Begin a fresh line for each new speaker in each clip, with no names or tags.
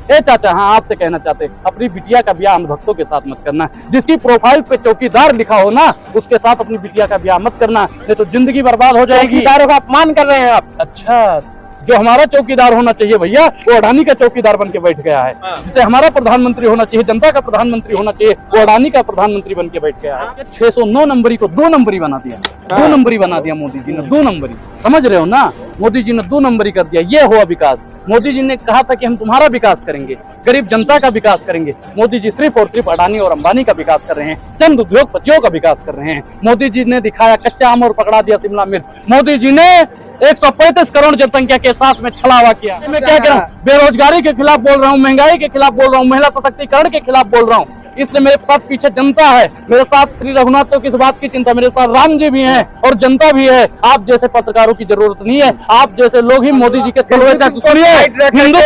ए चाचा, हाँ आपसे कहना चाहते, अपनी बिटिया का ब्याह अंधभक्तों के साथ मत करना। जिसकी प्रोफाइल पे चौकीदार लिखा हो ना, उसके साथ अपनी बिटिया का ब्याह मत करना, नहीं तो जिंदगी बर्बाद हो जाएगी।
चौकीदारों का अपमान कर रहे हैं आप।
अच्छा, जो हमारा चौकीदार होना चाहिए भैया, वो अडानी का चौकीदार बन के बैठ गया है। जिसे हमारा प्रधानमंत्री होना चाहिए, जनता का प्रधानमंत्री होना चाहिए, वो अडानी का प्रधानमंत्री बन के बैठ गया है। 609 नंबरी को 2 नंबरी बना दिया, 2 नंबरी बना दिया मोदी जी ने, 2 नंबरी। समझ रहे हो ना, मोदी जी ने 2 नंबरी कर दिया। ये हुआ विकास। मोदी जी ने कहा था कि हम तुम्हारा विकास करेंगे, गरीब जनता का विकास करेंगे। मोदी जी सिर्फ और सिर्फ अडानी और अंबानी का विकास कर रहे हैं, चंद उद्योगपतियों का विकास कर रहे हैं। मोदी जी ने दिखाया कच्चा आम और पकड़ा दिया शिमला मिर्च। मोदी जी ने 135 करोड़ जनसंख्या के साथ में छलावा किया। मैं क्या कह रहा हूँ, बेरोजगारी के खिलाफ बोल रहा हूँ, महंगाई के खिलाफ बोल रहा हूँ, महिला सशक्तिकरण के खिलाफ बोल रहा हूँ। इसलिए मेरे साथ पीछे जनता है, मेरे साथ श्री रघुनाथ तो किस बात की चिंता, मेरे साथ राम जी भी हैं और जनता भी है। आप जैसे पत्रकारों की जरूरत नहीं है, आप जैसे लोग ही मोदी जी के तलवे
हिंदू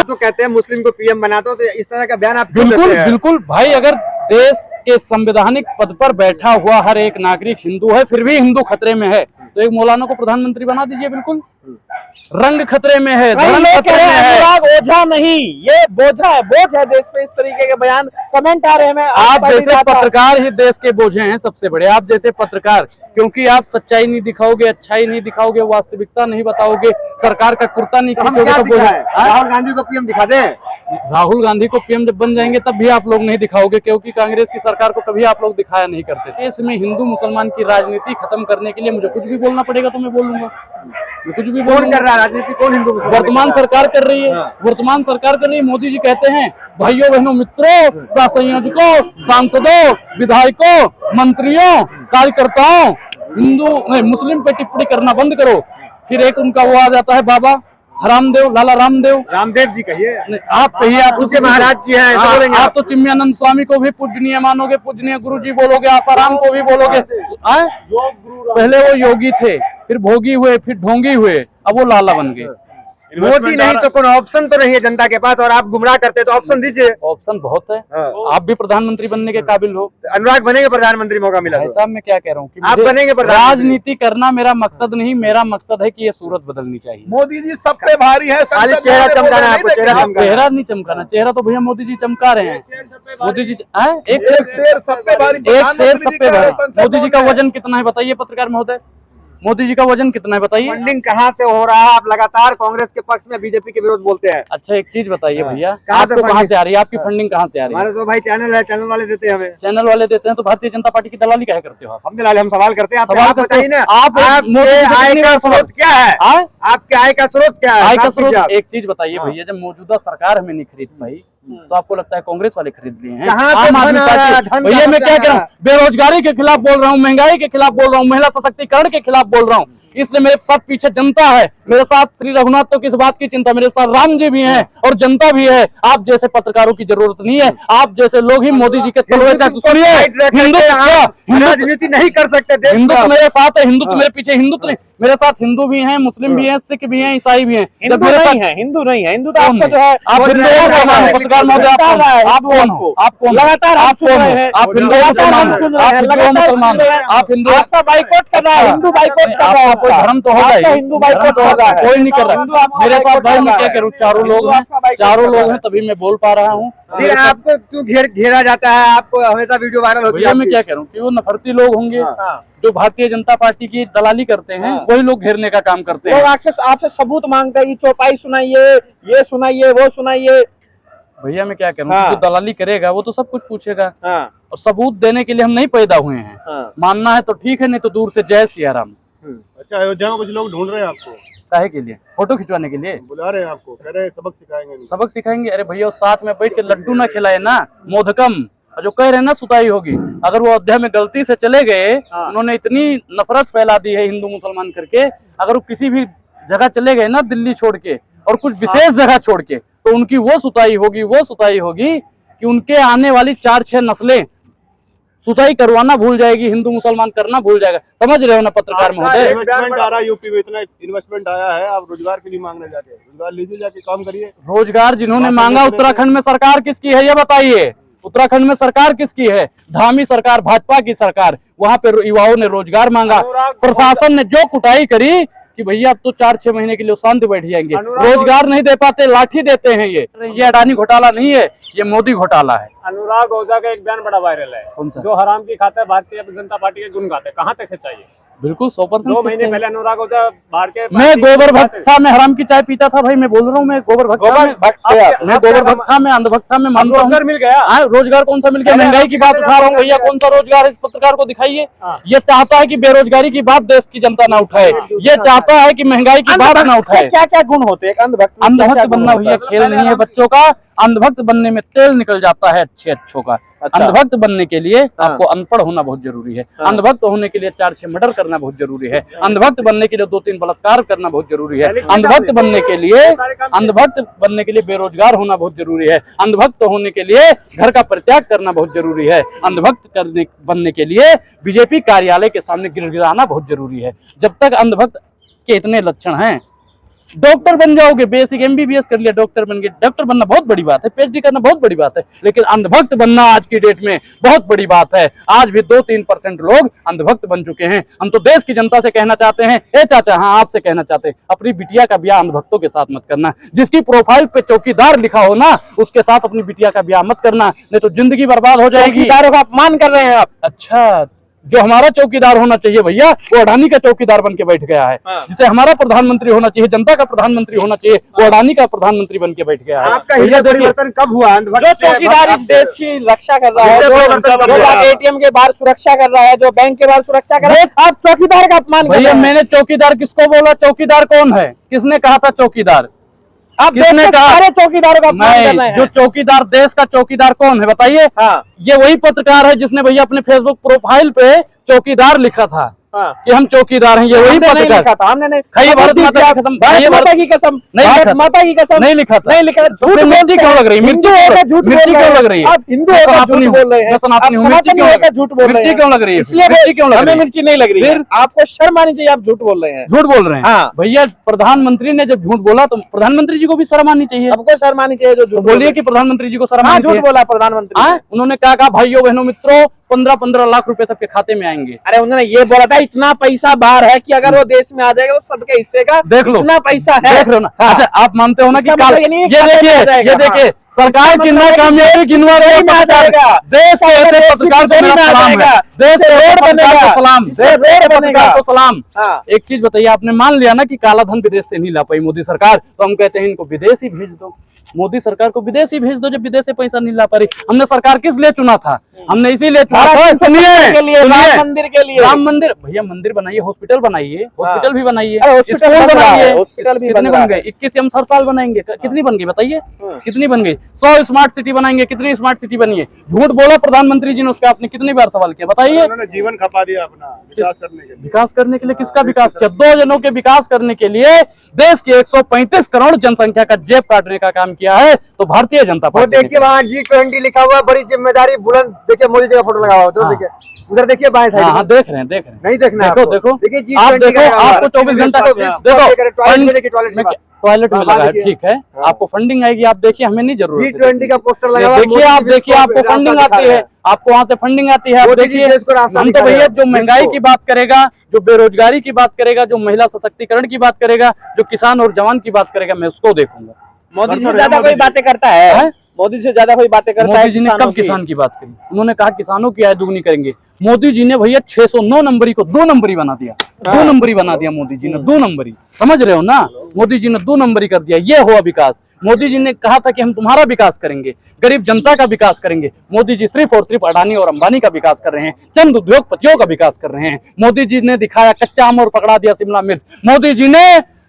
तो कहते हैं मुस्लिम को पीएम बना दो, तो इस तरह का बयान आप
बिल्कुल बिल्कुल भाई, अगर देश के संवैधानिक पद पर बैठा हुआ हर एक नागरिक हिंदू है, फिर भी हिंदू खतरे में है, तो एक मौलाना को प्रधानमंत्री बना दीजिए। बिल्कुल, रंग खतरे में है, धर्म खतरे में है।
ओझा नहीं, ये बोझा है, बोझ है देश पे। इस तरीके के बयान कमेंट आ रहे हैं।
आप जैसे पत्रकार ही देश के बोझे हैं सबसे बड़े, आप जैसे पत्रकार, क्योंकि आप सच्चाई नहीं दिखाओगे, अच्छाई नहीं दिखाओगे, वास्तविकता नहीं बताओगे, सरकार का कुर्ता नहीं खींचोगे तो
राहुल गांधी को पीएम दिखा दे।
राहुल गांधी को पीएम जब बन जाएंगे तब भी आप लोग नहीं दिखाओगे, क्योंकि कांग्रेस की सरकार को कभी आप लोग दिखाया नहीं करते। देश में हिंदू मुसलमान की राजनीति खत्म करने के लिए मुझे कुछ भी बोलना पड़ेगा तो मैं बोलूंगा, मैं कुछ भी
कौन कर रहा है राजनीति, कौन हिंदू?
वर्तमान सरकार कर रही है, वर्तमान सरकार कर रही है। मोदी जी कहते हैं, भाइयों बहनों मित्रों, सहसंयोजकों, सांसदों, विधायकों, मंत्रियों, कार्यकर्ताओं, हिंदू नहीं मुस्लिम पे टिप्पणी करना बंद करो। फिर एक उनका वो आ जाता है, बाबा रामदेव, लाला रामदेव
जी कहिए,
आप कहिए, आप
पूज्य महाराज जी हैं।
आप तो चिन्मयानंद स्वामी को भी पूजनीय मानोगे, पूजनीय गुरु जी बोलोगे, आसाराम को भी बोलोगे। पहले वो योगी थे, फिर भोगी हुए, फिर ढोंगी हुए, अब वो लाला बन गए।
मोदी नहीं तो कोई ऑप्शन तो नहीं है जनता के पास, और आप गुमराह करते तो ऑप्शन दीजिए।
ऑप्शन बहुत है, आप भी प्रधानमंत्री बनने के काबिल हो।
अनुराग बनेंगे प्रधानमंत्री, मौका मिला
तो। साहब मैं क्या कह रहा हूँ कि
आप बनेंगे
राजनीति करना मेरा मकसद नहीं, मेरा मकसद है कि ये सूरत बदलनी चाहिए।
मोदी जी सब पे भारी है,
चेहरा चमकाना है आपको,
चेहरा नहीं चमकाना, चेहरा तो भैया मोदी जी चमका रहे हैं। मोदी जी एक शेर सब पे भारी, मोदी जी का वजन कितना है बताइए पत्रकार महोदय, मोदी जी का वजन कितना है बताइए।
फंडिंग कहाँ से हो रहा है? आप लगातार कांग्रेस के पक्ष में, बीजेपी के विरोध बोलते हैं।
अच्छा एक चीज बताइए भैया, आपको कहाँ से आ रही है, आपकी फंडिंग कहाँ से आ रही है?
हमारे तो भाई चैनल है, चैनल वाले देते हैं हमें।
चैनल वाले देते हैं तो भारतीय जनता पार्टी की दलाली काहे करते हो?
हम दलाली, हम सवाल करते हैं।
सवाल
बताइए ना,
आप
आय का स्रोत क्या है? आपके आय का स्रोत क्या है?
आय का स्रोत एक चीज बताइए भैया, जब मौजूदा सरकार हमें नहीं खरीद पाई तो आपको लगता है कांग्रेस वाले खरीद लिए हैं? भैया मैं क्या कह रहा हूँ, बेरोजगारी के खिलाफ बोल रहा हूँ, महंगाई के खिलाफ बोल रहा हूँ, महिला सशक्तिकरण के खिलाफ बोल रहा हूँ। इसलिए मेरे साथ पीछे जनता है, मेरे साथ श्री रघुनाथ तो किस बात की चिंता, मेरे साथ राम जी भी हैं और जनता भी है। आप जैसे पत्रकारों की जरूरत नहीं है, आप जैसे लोग ही मोदी जी के तलवे
राजनीति नहीं कर सकते।
हिंदू तो मेरे साथ है, हिंदू तो मेरे पीछे, हिंदू तो मेरे साथ हिंदू भी हैं, मुस्लिम भी हैं, सिख भी हैं, ईसाई भी हैं।
हिंदू नहीं है, हिंदू नहीं है, हिंदू तो आपका जो है
आप हिंदू पत्रकार महोदय, आप कौन हो? आप कौन लगातार आप कौन हो? आप हिंदू मुसलमान, आप हिंदू,
आपका बाइकआउट कर रहा है, हिंदू बाइकआउट कर रहा है।
कोई धर्म तो होगा,
हिंदू बाइकआउट कर रहा है,
कोई नहीं कर रहा। मेरे साथ भाई मैं क्या करूँ, चारों लोग हैं तभी मैं बोल पा रहा हूँ।
फिर आपको क्यों घेरा जाता है? आपको हमेशा वीडियो वायरल होती है।
मैं क्या करूँ कि वो नफरती लोग होंगे जो भारतीय जनता पार्टी की दलाली करते हैं, वही लोग घेरने का काम करते हैं।
आपसे सबूत मांगते हैं, चौपाई सुनाइए, ये सुनाइए, वो सुनाइए।
भैया मैं क्या करूँ, जो दलाली करेगा वो तो सब कुछ पूछेगा, और सबूत देने के लिए हम नहीं पैदा हुए हैं। मानना है तो ठीक है, नहीं तो दूर से जय सिया राम।
अच्छा, अयोध्या में कुछ लोग ढूंढ रहे हैं आपको,
काहे के लिए? फोटो खिंचवाने के लिए
बुला रहे हैं आपको, कह रहे हैं सबक सिखाएंगे।
सबक सिखाएंगे? अरे भैया साथ में बैठ के लड्डू ना खिलाए ना, मोदकम जो कह रहे हैं ना सुताई होगी। अगर वो अयोध्या में गलती से चले गए, उन्होंने इतनी नफरत फैला दी है हिंदू मुसलमान करके, अगर वो किसी भी जगह चले गए ना, दिल्ली छोड़ के और कुछ विशेष जगह छोड़ के, तो उनकी वो सुताई होगी कि उनके आने वाली 4-6 नस्लें सुताई करवाना भूल जाएगी, हिंदू मुसलमान करना भूल जाएगा। समझ रहे हो ना पत्रकार महोदय?
इन्वेस्टमेंट आ रहा है यूपी में, इतना इन्वेस्टमेंट आया है, आप रोजगार के लिए मांगने जाते हैं। रोजगार लीजिए, जाके काम करिए।
रोजगार जिन्होंने मांगा, उत्तराखंड में सरकार किसकी है ये बताइए? उत्तराखंड में सरकार किसकी है? धामी सरकार, भाजपा की सरकार। वहां पे युवाओं ने रोजगार मांगा, प्रशासन ने जो कुटाई करी कि भैया अब तो 4-6 महीने के लिए शांति बैठ जाएंगे। रोजगार नहीं दे पाते, लाठी देते हैं। ये अडानी घोटाला नहीं है, ये मोदी घोटाला है।
अनुराग ओझा का एक बयान बड़ा वायरल है,
कौन सा?
जो हराम की खाता है भारतीय जनता पार्टी के गुण गाते, कहाँ तक सच्चाई है?
बिल्कुल 100%
2 महीने पहले अनुराग ओझा भारतीय
मैं गोबर भक्त था, मैं हराम की चाय पीता था भाई, मैं बोल रहा हूँ, मैं गोबर भक्त था, मैं गोबर भक्त था, मैं अंधभक्त था, मैं मानता हूँ।
रोजगार मिल गया?
रोजगार कौन सा मिल गया? महंगाई की बात उठा रहा हूँ भैया, कौन सा रोजगार है? इस पत्रकार को दिखाइए। ये चाहता है कि बेरोजगारी की बात देश की जनता ना उठाए, ये चाहता है कि महंगाई की बात ना उठाए।
क्या क्या गुण होते हैं अंधभक्त?
अंधभक्त बनना भैया खेल नहीं है बच्चों का। अंधभक्त बनने में तेल निकल जाता है अच्छों का। अंधभक्त बनने के लिए आपको अनपढ़ होना बहुत जरूरी है। अंधभक्त होने के लिए 4-6 मर्डर करना बहुत जरूरी है। अंधभक्त बनने के लिए 2-3 बलात्कार करना बहुत जरूरी है। अंधभक्त बनने के लिए बेरोजगार होना बहुत जरूरी है। अंधभक्त होने के लिए घर का परित्याग करना बहुत जरूरी है। अंधभक्त बनने के लिए बीजेपी कार्यालय के सामने गिड़गिड़ाना बहुत जरूरी है। जब तक अंधभक्त के इतने लक्षण हैं, डॉक्टर बन जाओगे, बेसिक MBBS कर लिया, डॉक्टर बन गए। डॉक्टर बनना बहुत बड़ी बात है, PhD करना बहुत बड़ी बात है, लेकिन अंधभक्त बनना आज की डेट में बहुत बड़ी बात है। आज भी 2-3% लोग अंधभक्त बन चुके हैं। हम तो देश की जनता से कहना चाहते हैं, ए चाचा, हाँ आपसे कहना चाहते हैं, अपनी बिटिया का ब्याह अंधभक्तों के साथ मत करना। जिसकी प्रोफाइल पे चौकीदार लिखा हो ना, उसके साथ अपनी बिटिया का ब्याह मत करना, नहीं तो जिंदगी बर्बाद हो जाएगी।
चौकीदारों का अपमान कर रहे हैं आप।
अच्छा, जो हमारा चौकीदार होना चाहिए भैया, वो अडानी का चौकीदार बन के बैठ गया है। जिसे हमारा प्रधानमंत्री होना चाहिए, जनता का प्रधानमंत्री होना चाहिए, वो अडानी का प्रधानमंत्री बन के बैठ गया है।
आपका हृदय परिवर्तन कब हुआ?
जो चौकीदार इस देश की रक्षा कर रहा है, जो ATM के बाहर सुरक्षा कर रहा है, जो बैंक के बाहर सुरक्षा कर रहा है, आप चौकीदार का अपमान कर रहे
भैया
हैं।
मैंने चौकीदार किसको बोला? चौकीदार कौन है? किसने कहा था चौकीदार?
आप
किसने कहा?
सारे चौकीदारों का अपमान कर रहे
नहीं,
हैं।
जो चौकीदार, देश का चौकीदार कौन है बताइए? ये वही पत्रकार है जिसने भैया अपने फेसबुक प्रोफाइल पे चौकीदार लिखा था कि हम चौकीदार हैं। ये वही पत्रकार था।
हमने नहीं
खाइए भारत माता की कसम,
भारत माता की कसम, भारत माता की कसम
नहीं लिखा था,
नहीं लिखा।
झूठ मिर्ची क्यों लग रही है? मिर्ची क्यों लग रही है?
आप हिंदू होकर झूठ बोल रहे हैं,
सनातनी हूँ,
मिर्ची क्यों लग रही है?
मिर्ची क्यों लग रही है?
हमें मिर्ची नहीं लग रही है। आपको शर्म आनी चाहिए, आप झूठ बोल रहे हैं।
झूठ बोल रहे हैं भैया। प्रधानमंत्री ने जब झूठ बोला तो प्रधानमंत्री जी को भी शर्म आनी चाहिए।
सबको शर्म आनी चाहिए जो झूठ
बोलिए कि प्रधानमंत्री जी को शर्म आनी चाहिए।
झूठ बोला प्रधानमंत्री।
उन्होंने क्या कहा? भाइयों बहनों मित्रों, 15-15 लाख रुपए सबके खाते में आएंगे।
अरे उन्होंने ये बोला था इतना पैसा बाहर है कि अगर वो देश में आ जाएगा तो सबके हिस्से का
देख लो,
इतना पैसा है।
देख रहे हो ना? अच्छा, आप मानते हो ना कि
ये
देखिए सरकार की नाकामयाबी गिनवा रही में आ जाएगा। देश के ऐसे पत्रकार को मेरा सलाम है, देश के रोड बनेगा सलाम, देश के पत्रकार को सलाम। एक चीज बताइए, आपने मान लिया ना कि काला धन विदेश से नहीं ला पाई मोदी सरकार, तो हम कहते हैं इनको विदेश ही भेज दो। मोदी सरकार को विदेश ही भेज दो जब विदेश से पैसा नहीं ला पा रही। हमने सरकार किस लिए चुना था? हमने इसीलिए चुना था,
मंदिर के लिए।
राम मंदिर भैया, मंदिर बनाइए, हॉस्पिटल बनाइए, हॉस्पिटल भी बनाइए,
हॉस्पिटल
बनाइए।
हॉस्पिटल भी
कितने बन गए? 21 हम हर साल बनाएंगे। कितनी बन गई बताइए? कितनी बन गई? 100 स्मार्ट सिटी बनाएंगे। कितनी स्मार्ट सिटी बनी है? झूठ बोला प्रधानमंत्री जी ने, उसका आपने कितनी बार सवाल किया बताइए?
उन्होंने जीवन खपा दिया अपना विकास करने के लिए।
विकास करने के लिए किसका विकास किया? 2 जनों के विकास करने के लिए देश के 135 करोड़ जनसंख्या का जेब काटने का काम किया है तो भारतीय जनता पार्टी।
देखिए वहाँ G20 लिखा हुआ, बड़ी जिम्मेदारी बुलंद। देखिए मोदी जी का फोटो लगा हुआ है, देखिए उधर, देखिए बाएं साइड।
हाँ, देख रहे हैं।
नहीं देखना है,
देखो
देखिए
आप देखो, आपको 24 घंटा देखो टॉयलेट में लगा है, ठीक है। आपको फंडिंग आएगी, आप देखिए, हमें नहीं जरूरत है।
G20 का पोस्टर लगा हुआ,
देखिए आप देखिए, आपको फंडिंग आती है, आपको वहाँ से फंडिंग आती है। आप देखिए, हम तो भैया जो महंगाई की बात करेगा, जो बेरोजगारी की बात करेगा, जो महिला सशक्तिकरण की बात करेगा, जो किसान और जवान की बात करेगा, मैं उसको देखूंगा।
मोदी से ज्यादा कोई बातें करता है? मोदी से ज्यादा कोई बातें करता है?
मोदी जी ने कब किसान की बात करी? उन्होंने कहा किसानों की आय दुगनी करेंगे। मोदी जी ने भैया 609 नंबरी को 2 नंबरी बना दिया। 2 नंबरी बना दिया मोदी जी ने, 2 नंबरी। समझ रहे हो ना? मोदी जी ने 2 नंबरी कर दिया। ये हुआ विकास। मोदी जी ने कहा था कि हम तुम्हारा विकास करेंगे, गरीब जनता का विकास करेंगे। मोदी जी सिर्फ और सिर्फ अडानी और अंबानी का विकास कर रहे हैं, चंद उद्योगपतियों का विकास कर रहे हैं। मोदी जी ने दिखाया कच्चा आम और पकड़ा दिया शिमला मिर्च। मोदी जी ने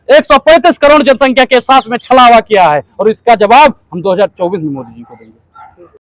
135 करोड़ जनसंख्या के साथ में छलावा किया है और इसका जवाब हम 2024 में मोदी जी को देंगे।